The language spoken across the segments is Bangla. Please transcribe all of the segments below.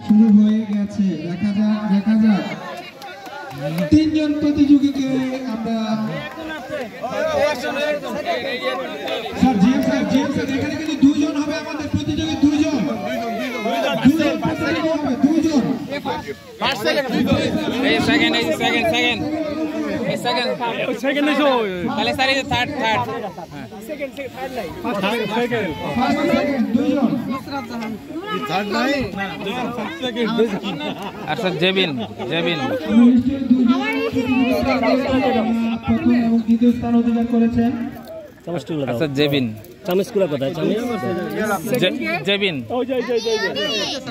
শুরু হয়ে গেছে। দেখা যাক তিনজন প্রতিযোগীকে আমরা এখানে কিন্তু দুইজন হবে আমাদের প্রতিযোগী, দুইজন আচ্ছা জেবিন প্রথম এবং দ্বিতীয় স্থান অধিকার করেছেন। আচ্ছা জেবিন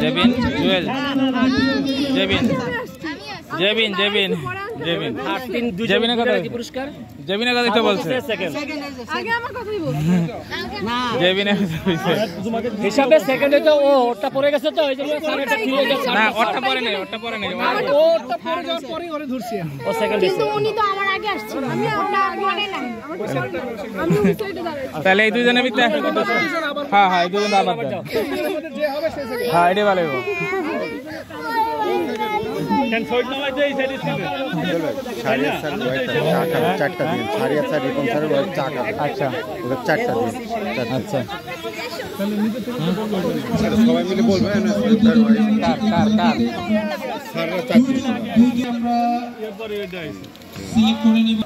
জেবিন জুয়েল জেবিনের কথা পুরস্কার জেবিনের কথা তো বলছে জেবিনের হিসাবে সেকেন্ড হইতো ও ওরটা পড়ে গেছে তো এইজন্য স্যার এটা ঠিক হয়ে গেছে না ওরটা পরে নেই ওরটা পড়ে যাওয়ার পরেই ওরে ধরছি ও সেকেন্ড কিন্তু উনি তো আমার আগে আসছিল আমি ওটা মনে নাই আমি ওই সাইডে দাঁড়াই তাহলে এই দুজনের ভিতরে হ্যাঁ এই দুজন আবার যে হবে সে সেকেন্ড হ্যাঁ এটাই ভালো হবে কেন সাইড না হইছে এই সাইডে ছিল সারিয়া স্যার চারটা দিন সারিয়া স্যার রিপন স্যারের ওই চাকা আচ্ছা ওদের চারটা দিন আচ্ছা সবাই মিলে বলবেন কার স্যাররা চারটা আমরা সিলেক্ট করে নিব।